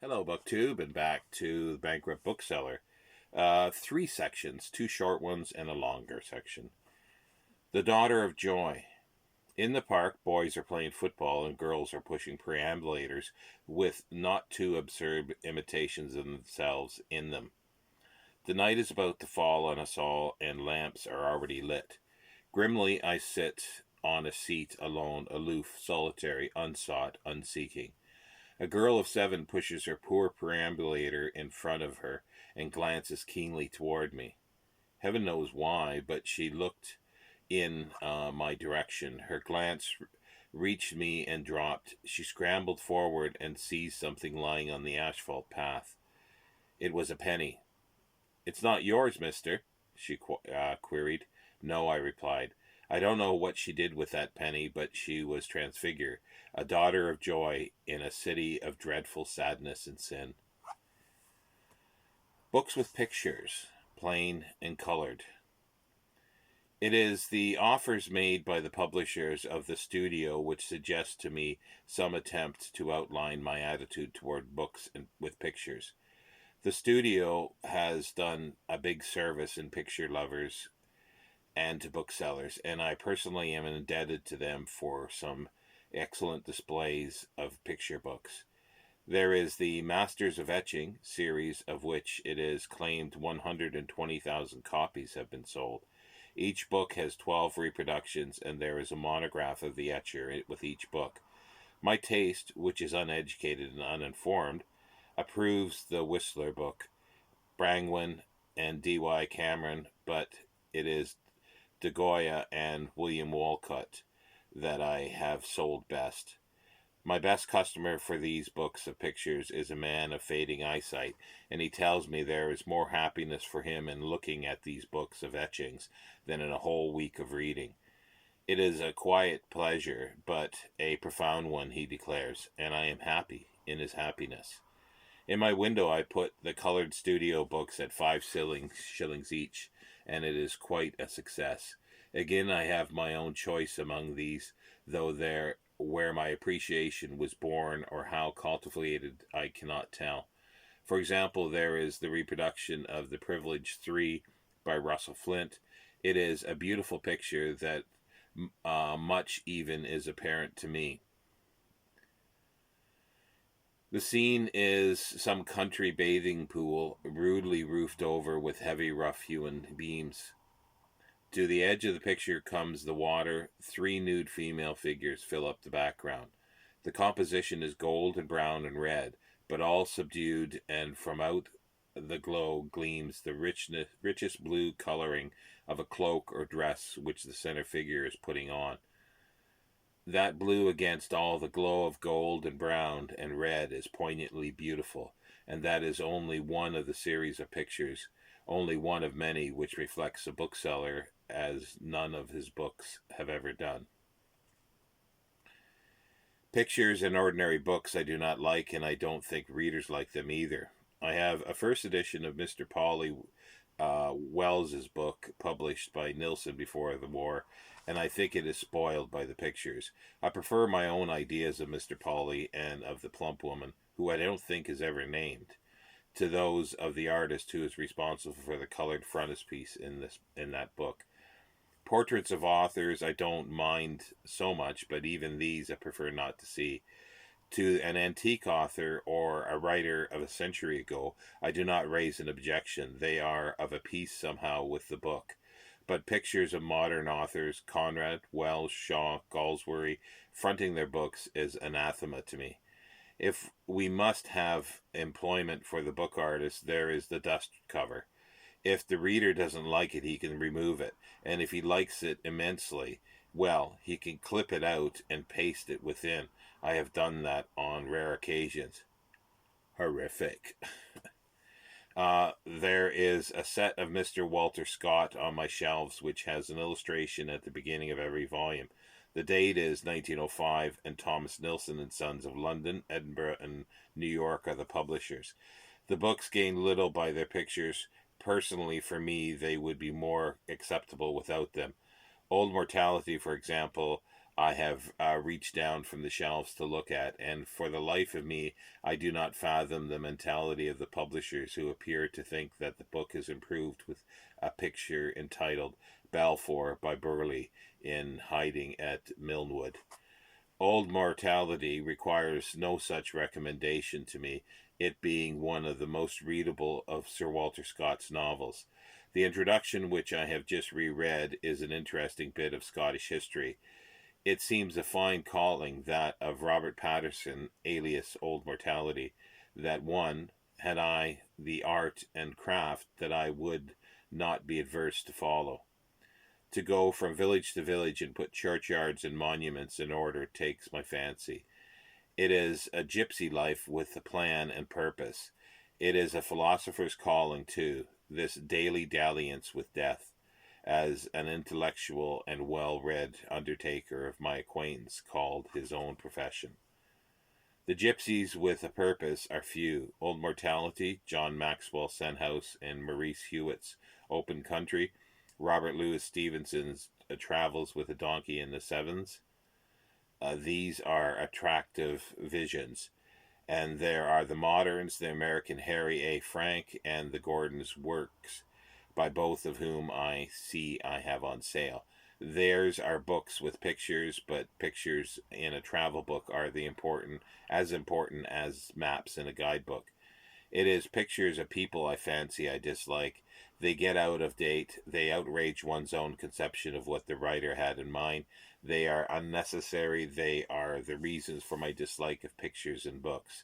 Hello, BookTube, and back to the Bankrupt Bookseller. Three sections, two short ones and a longer section. The Daughter of Joy. In the park, boys are playing football and girls are pushing perambulators with not too absurd imitations of themselves in them. The night is about to fall on us all, and lamps are already lit. Grimly, I sit on a seat alone, aloof, solitary, unsought, unseeking. A girl of 7 pushes her poor perambulator in front of her and glances keenly toward me. Heaven knows why, but she looked in my direction. Her glance reached me and dropped. She scrambled forward and seized something lying on the asphalt path. It was a penny. "It's not yours, mister?" she queried. "No," I replied. I don't know what she did with that penny, but she was transfigured, a daughter of joy in a city of dreadful sadness and sin. Books with pictures, plain and colored. It is the offers made by the publishers of the studio which suggest to me some attempt to outline my attitude toward books with pictures. The studio has done a big service in picture lovers and to booksellers, and I personally am indebted to them for some excellent displays of picture books. There is the Masters of Etching series, of which it is claimed 120,000 copies have been sold. Each book has 12 reproductions, and there is a monograph of the etcher with each book. My taste, which is uneducated and uninformed, approves the Whistler book, Brangwyn and D.Y. Cameron, but it is De Goya and William Walcott that I have sold best. My best customer for these books of pictures is a man of fading eyesight, and he tells me there is more happiness for him in looking at these books of etchings than in a whole week of reading. It is a quiet pleasure, but a profound one, he declares, and I am happy in his happiness. In my window I put the colored studio books at 5 shillings each, and it is quite a success. Again, I have my own choice among these, though where my appreciation was born or how cultivated I cannot tell. For example, there is the reproduction of The Privileged 3 by Russell Flint. It is a beautiful picture that much even is apparent to me. The scene is some country bathing pool, rudely roofed over with heavy rough-hewn beams. To the edge of the picture comes the water. 3 nude female figures fill up the background. The composition is gold and brown and red, but all subdued, and from out the glow gleams the richest blue coloring of a cloak or dress which the center figure is putting on. That blue against all the glow of gold and brown and red is poignantly beautiful, and that is only one of the series of pictures, only one of many, which reflects a bookseller as none of his books have ever done. Pictures in ordinary books I do not like, and I don't think readers like them either. I have a first edition of Mr. Polly Wells's book, published by Nilsson before the war, and I think it is spoiled by the pictures. I prefer my own ideas of Mr. Polly and of the plump woman, who I don't think is ever named, to those of the artist who is responsible for the colored frontispiece in that book. Portraits of authors I don't mind so much, but even these I prefer not to see. To an antique author or a writer of a century ago, I do not raise an objection. They are of a piece somehow with the book. But pictures of modern authors, Conrad, Wells, Shaw, Galsworthy, fronting their books is anathema to me. If we must have employment for the book artist, there is the dust cover. If the reader doesn't like it, he can remove it. And if he likes it immensely, well, he can clip it out and paste it within. I have done that on rare occasions. Horrific. There is a set of Mr. Walter Scott on my shelves, which has an illustration at the beginning of every volume. The date is 1905, and Thomas Nilsson and Sons of London, Edinburgh, and New York are the publishers. The books gain little by their pictures. Personally, for me, they would be more acceptable without them. Old Mortality, for example, I have reached down from the shelves to look at, and for the life of me, I do not fathom the mentality of the publishers who appear to think that the book is improved with a picture entitled Balfour by Burley in hiding at Milnwood. Old Mortality requires no such recommendation to me, it being one of the most readable of Sir Walter Scott's novels. The introduction, which I have just reread, is an interesting bit of Scottish history. It seems a fine calling, that of Robert Patterson, alias Old Mortality, that one, had I the art and craft, that I would not be adverse to follow. To go from village to village and put churchyards and monuments in order takes my fancy. It is a gypsy life with a plan and purpose. It is a philosopher's calling, too, this daily dalliance with death, as an intellectual and well-read undertaker of my acquaintance called his own profession. The gypsies with a purpose are few. Old Mortality, John Maxwell Senhouse, and Maurice Hewitt's Open Country, Robert Louis Stevenson's Travels with a Donkey in the Sevens. These are attractive visions. And there are the moderns, the American Harry A. Frank, and the Gordon's Works, by both of whom I see I have on sale. Theirs are books with pictures, but pictures in a travel book are important as maps in a guidebook. It is pictures of people I fancy I dislike. They get out of date. They outrage one's own conception of what the writer had in mind. They are unnecessary. They are the reasons for my dislike of pictures in books.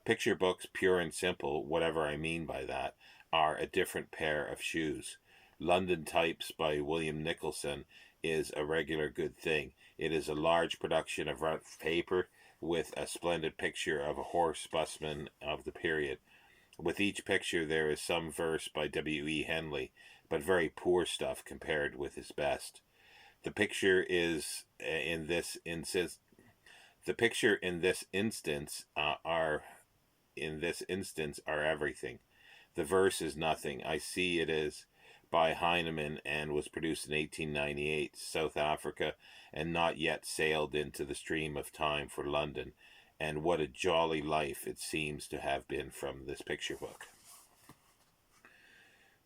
Picture books, pure and simple, whatever I mean by that, are a different pair of shoes. London Types by William Nicholson is a regular good thing. It is a large production of rough paper with a splendid picture of a horse busman of the period. With each picture there is some verse by W.E. Henley, but very poor stuff compared with his best. The picture is in this instance. The picture in this instance are everything. The verse is nothing. I see it is by Heinemann and was produced in 1898, South Africa, and not yet sailed into the stream of time for London. And what a jolly life it seems to have been from this picture book.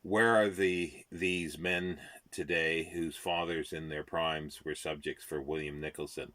Where are these men today whose fathers in their primes were subjects for William Nicholson?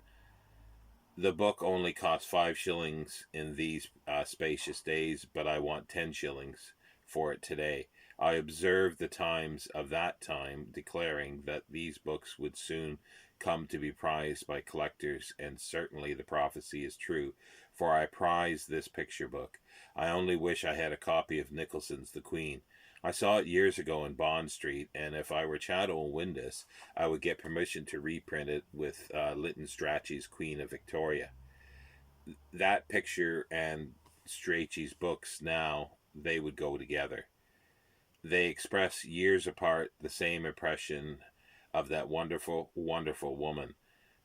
The book only cost 5 shillings in these spacious days, but I want 10 shillings for it today. I observed the Times of that time declaring that these books would soon come to be prized by collectors, and certainly the prophecy is true, for I prize this picture book. I only wish I had a copy of Nicholson's The Queen. I saw it years ago in Bond Street, and if I were Chatto and Windus, I would get permission to reprint it with Lytton Strachey's Queen of Victoria. That picture and Strachey's books now, they would go together. They express years apart the same impression of that wonderful, wonderful woman,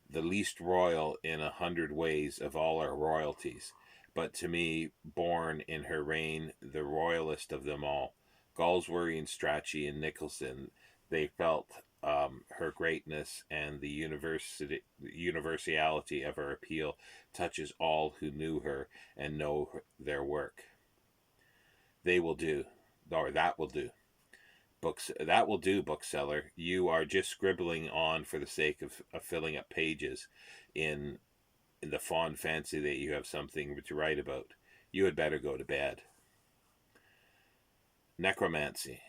the least royal in 100 ways of all our royalties, but to me, born in her reign, the royalest of them all. Galsworthy and Strachey and Nicholson, they felt her greatness, and the universality of her appeal touches all who knew her and know their work. They will do, or that will do. That will do, bookseller. You are just scribbling on for the sake of filling up pages in the fond fancy that you have something to write about. You had better go to bed. Necromancy.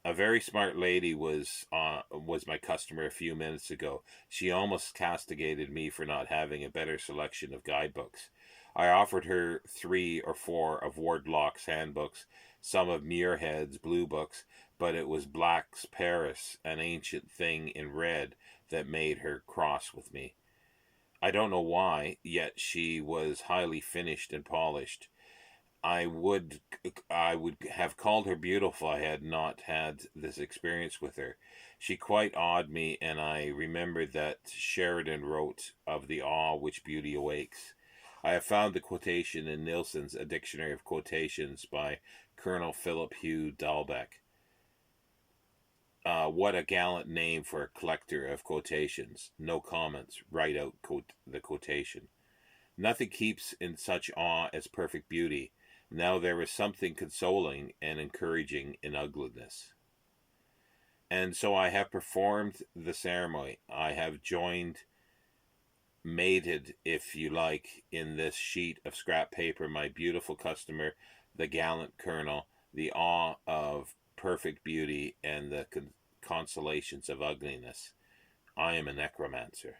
A very smart lady was my customer a few minutes ago. She almost castigated me for not having a better selection of guidebooks. I offered her 3 or 4 of Wardlock's handbooks, some of Muirhead's blue books, but it was Black's Paris, an ancient thing in red, that made her cross with me. I don't know why, yet she was highly finished and polished. I would have called her beautiful I had not had this experience with her. She quite awed me, and I remembered that Sheridan wrote of the awe which beauty awakes. I have found the quotation in Nilsson's A Dictionary of Quotations by Colonel Philip Hugh Dalbeck. What a gallant name for a collector of quotations. No comments. Write out the quotation. Nothing keeps in such awe as perfect beauty. Now there is something consoling and encouraging in ugliness. And so I have performed the ceremony. I have joined, mated, if you like, in this sheet of scrap paper, my beautiful customer, the gallant colonel, the awe of perfect beauty, and the consolations of ugliness. I am a necromancer.